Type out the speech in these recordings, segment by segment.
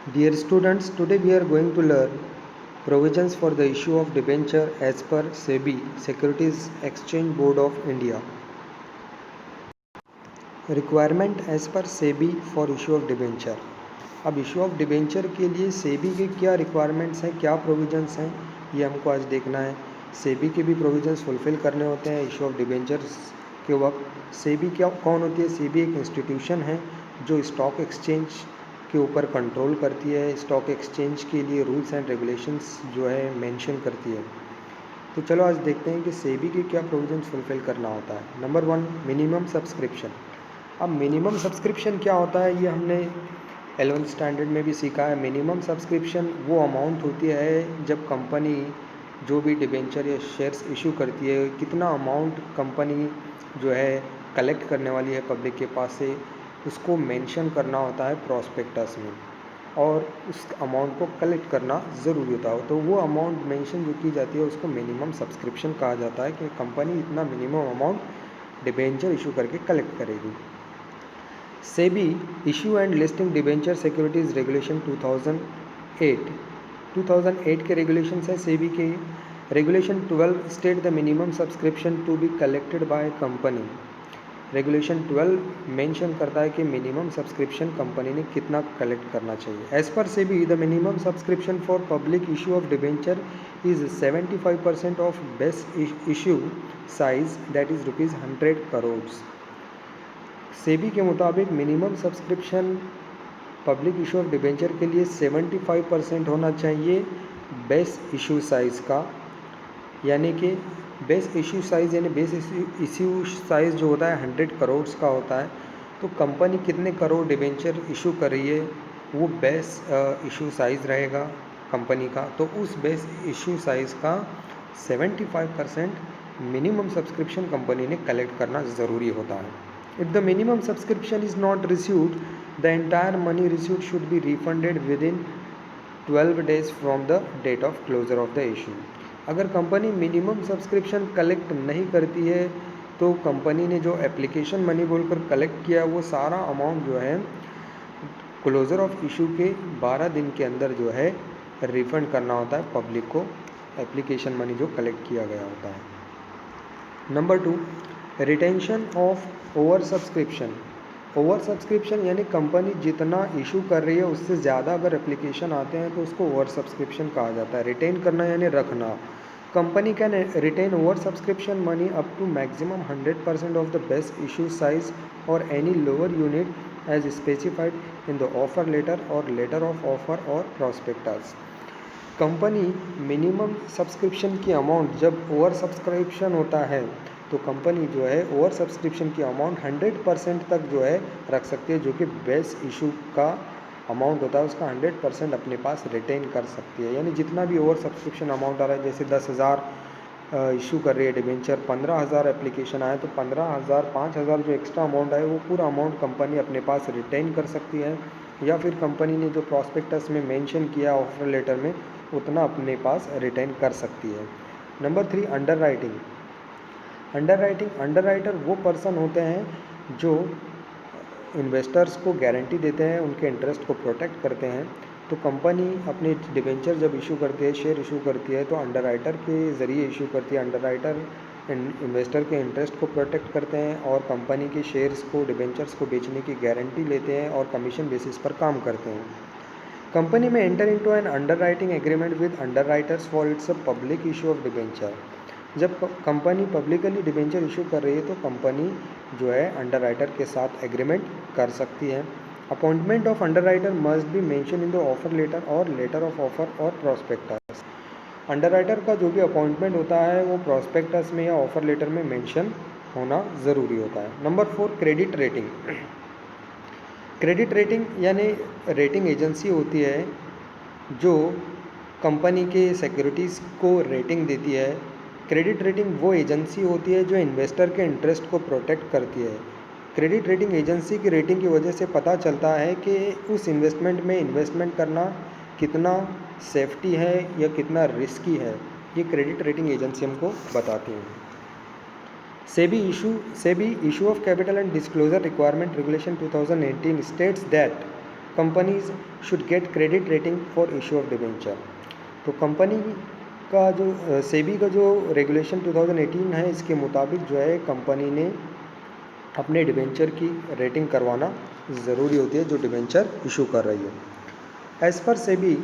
Dear students, today we are going to learn provisions for the issue of debenture as per SEBI, Securities Exchange Board of India. Requirement as per SEBI for issue of debenture. अब issue of debenture के लिए सेबी के क्या requirements हैं, क्या provisions हैं, ये हमको आज देखना है। सेबी के भी प्रोविजंस फुलफ़िल करने होते हैं इशू ऑफ डिबेंचर्स के वक्त। सेबी क्या कौन होती है? सेबी एक इंस्टीट्यूशन है जो स्टॉक एक्सचेंज के ऊपर कंट्रोल करती है, स्टॉक एक्सचेंज के लिए रूल्स एंड रेगुलेशंस जो है मेंशन करती है। तो चलो आज देखते हैं कि सेबी के क्या प्रोविजंस फुलफ़िल करना होता है। Number 1, minimum subscription. अब मिनिमम सब्सक्रिप्शन क्या होता है, ये हमने 11th स्टैंडर्ड में भी सीखा है। मिनिमम सब्सक्रिप्शन वो अमाउंट होती है जब कंपनी जो भी डिबेंचर या शेयर्स इशू करती है, कितना अमाउंट कंपनी जो है कलेक्ट करने वाली है पब्लिक के पास से, उसको मेंशन करना होता है प्रॉस्पेक्टस में, और उस अमाउंट को कलेक्ट करना ज़रूरी होता है। तो वो अमाउंट मेंशन जो की जाती है उसको मिनिमम सब्सक्रिप्शन कहा जाता है कि कंपनी इतना मिनिमम अमाउंट डिबेंचर इशू करके कलेक्ट करेगी। SEBI issue and listing debenture securities regulation 2008 के रेगुलेशंस है सेबी के। Regulation 12 state the minimum subscription to be collected by company. Regulation 12 mention करता है कि मिनिमम सब्सक्रिप्शन कंपनी ने कितना कलेक्ट करना चाहिए। As per SEBI the minimum subscription for public issue of debenture is 75% of best issue size, that is ₹100 crore. SEBI के मुताबिक minimum subscription public issue of debenture के लिए 75% होना चाहिए बेस इशू साइज़ का, यानी कि बेस इशू साइज़ यानी बेस इशू साइज़ जो होता है 100 करोड़ का होता है। तो कंपनी कितने करोड़ डिबेंचर इशू कर रही है वो बेस इशू साइज़ रहेगा कंपनी का। तो उस बेस इशू साइज़ का 75% मिनिमम सब्सक्रिप्शन कंपनी ने कलेक्ट करना ज़रूरी होता है। If the minimum subscription is not received, the entire money received should be refunded within 12 days from the date of closure of the issue. अगर company minimum subscription collect नहीं करती है तो कंपनी ने जो एप्लीकेशन मनी बोलकर collect किया वो सारा अमाउंट जो है क्लोजर ऑफ इशू के 12 दिन के अंदर जो है रिफंड करना होता है पब्लिक को, एप्लीकेशन मनी जो कलेक्ट किया गया होता है। Number 2, retention of over subscription. Over subscription यानी कंपनी जितना इशू कर रही है उससे ज़्यादा अगर एप्लीकेशन आते हैं तो उसको ओवर सब्सक्रिप्शन कहा जाता है। रिटेन करना यानी रखना। Company can retain over subscription money up to maximum 100% of the best issue size और any lower unit as specified in the offer letter और लेटर ऑफ ऑफर और प्रॉस्पेक्टस। कंपनी मिनिमम सब्सक्रिप्शन की amount जब over subscription होता है तो company जो है ओवर सब्सक्रिप्शन की अमाउंट 100% तक जो है रख सकती है, जो कि बेस इशू का अमाउंट होता है उसका 100% अपने पास रिटेन कर सकती है। यानी जितना भी ओवर सब्सक्रिप्शन अमाउंट आ रहा है, जैसे 10,000 इशू कर रही है डिबेंचर, 15,000 एप्लीकेशन आए तो 15,000 5,000 जो एक्स्ट्रा अमाउंट आए वो पूरा अमाउंट कंपनी अपने पास रिटेन कर सकती है, या फिर कंपनी ने जो प्रॉस्पेक्टस में मेंशन किया ऑफर लेटर में उतना अपने पास रिटेन कर सकती है। Number 3, under writing. Under writer वो पर्सन होते हैं जो इन्वेस्टर्स को गारंटी देते हैं, उनके इंटरेस्ट को प्रोटेक्ट करते हैं। तो कंपनी अपने डिबेंचर जब इशू करती है, शेयर इशू करती है तो अंडर राइटर के ज़रिए इशू करती है। अंडर राइटर इन्वेस्टर के इंटरेस्ट को प्रोटेक्ट करते हैं और कंपनी के शेयर्स को, डिबेंचर्स को बेचने की गारंटी लेते हैं और कमीशन बेसिस पर काम करते हैं। कंपनी में enter into an underwriting agreement with underwriters for its a public issue of debenture. जब कंपनी पब्लिकली डिबेंचर इशू कर रही है तो कंपनी जो है अंडर राइटर के साथ एग्रीमेंट कर सकती है। Appointment of underwriter must be mention in the offer letter और लेटर ऑफ ऑफर और प्रॉस्पेक्टस। अंडर राइटर का जो भी अपॉइंटमेंट होता है वो प्रॉस्पेक्टस में या ऑफर लेटर में मेंशन होना ज़रूरी होता है। Number 4, credit rating. Credit rating यानी रेटिंग एजेंसी होती है जो कंपनी के सिक्योरिटीज़ को रेटिंग देती है। क्रेडिट रेटिंग वो एजेंसी होती है जो इन्वेस्टर के इंटरेस्ट को प्रोटेक्ट करती है। क्रेडिट रेटिंग एजेंसी की रेटिंग की वजह से पता चलता है कि उस इन्वेस्टमेंट में इन्वेस्टमेंट करना कितना सेफ्टी है या कितना रिस्की है, ये क्रेडिट रेटिंग एजेंसी हमको बताती हैं। SEBI issue of capital and disclosure requirement regulation 2018 states that companies should get credit rating for issue of debenture. तो कंपनी का जो सेबी का जो रेगुलेशन 2018 है, इसके मुताबिक जो है कंपनी ने अपने डिबेंचर की रेटिंग करवाना ज़रूरी होती है जो डिबेंचर इशू कर रही है। As per SEBI,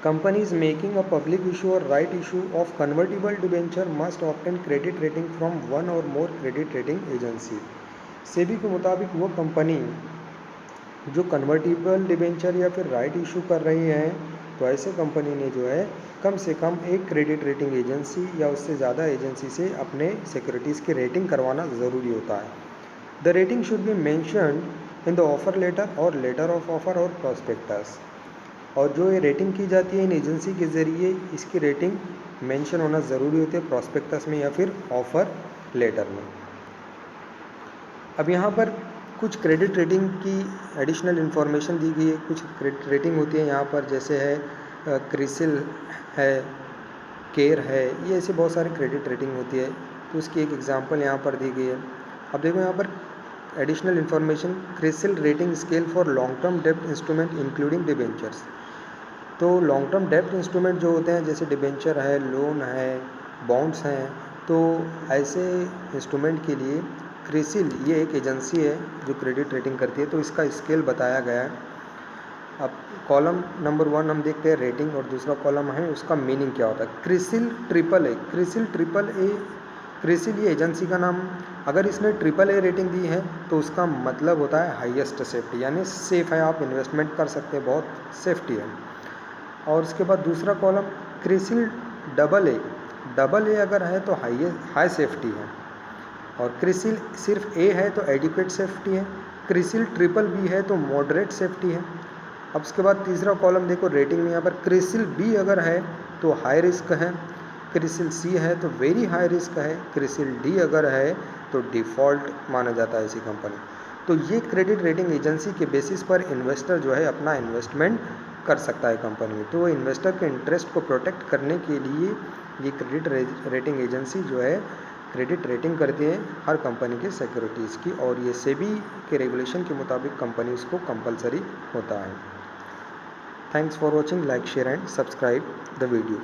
companies making a public issue or right issue of convertible debenture must obtain credit rating from one or more credit rating agency। SEBI के मुताबिक वो कंपनी जो कन्वर्टिबल डिबेंचर या फिर राइट इशू कर रही है, तो ऐसे कंपनी ने जो है कम से कम एक क्रेडिट रेटिंग एजेंसी या उससे ज़्यादा एजेंसी से अपने सिक्योरिटीज़ की रेटिंग करवाना ज़रूरी होता है। The rating should be mentioned in the offer letter और लेटर ऑफ ऑफर और प्रॉस्पेक्टस। और जो ये रेटिंग की जाती है इन एजेंसी के ज़रिए, इसकी रेटिंग मेंशन होना ज़रूरी होती है प्रॉस्पेक्टस में या फिर ऑफ़र लेटर में। अब यहाँ पर कुछ क्रेडिट रेटिंग की एडिशनल इन्फॉर्मेशन दी गई है। कुछ क्रेडिट रेटिंग होती है यहाँ पर, जैसे है क्रिसिल है, केयर है, ये ऐसे बहुत सारे क्रेडिट रेटिंग होती है। तो उसकी एक एग्जांपल यहाँ पर दी गई है। अब देखो यहाँ पर additional information, CRISIL rating scale for long term डेब्ट इंस्ट्रूमेंट इंक्लूडिंग डिबेंचर्स। तो लॉन्ग टर्म डेब्ट इंस्ट्रूमेंट जो होते हैं, जैसे डिबेंचर है, लोन है, बॉन्ड्स हैं, तो ऐसे इंस्ट्रूमेंट के लिए क्रिसिल ये एक एजेंसी है जो क्रेडिट रेटिंग करती है। तो इसका स्केल बताया गया है। अब कॉलम नंबर 1 हम देखते हैं रेटिंग, और दूसरा कॉलम है उसका मीनिंग क्या होता है। CRISIL triple A, CRISIL triple A, CRISIL ये एजेंसी का नाम, अगर इसने ट्रिपल ए रेटिंग दी है तो उसका मतलब होता है हाईएस्ट सेफ्टी, यानी सेफ़ है, आप इन्वेस्टमेंट कर सकते हैं, बहुत सेफ्टी है। और उसके बाद दूसरा column CRISIL double A, double A अगर है तो हाई सेफ्टी है, और क्रिसिल सिर्फ ए है तो एडिक्वेट सेफ्टी है, क्रिसिल ट्रिपल बी है तो मॉडरेट सेफ्टी है। अब उसके बाद तीसरा कॉलम देखो रेटिंग में, यहाँ पर क्रिसिल बी अगर है तो हाई रिस्क है, क्रिसिल सी है तो वेरी हाई रिस्क है, क्रिसिल डी अगर है तो डिफ़ॉल्ट माना जाता है ऐसी कंपनी। तो ये क्रेडिट रेटिंग एजेंसी के बेसिस पर इन्वेस्टर जो है अपना इन्वेस्टमेंट कर सकता है कंपनी में। तो इन्वेस्टर के इंटरेस्ट को प्रोटेक्ट करने के लिए ये क्रेडिट रेटिंग एजेंसी जो है क्रेडिट रेटिंग करती है हर कंपनी के सिक्योरिटीज़ की, और ये सेबी के रेगुलेशन के मुताबिक कंपनीज़ को कंपलसरी होता है। Thanks for watching, like share and subscribe the video.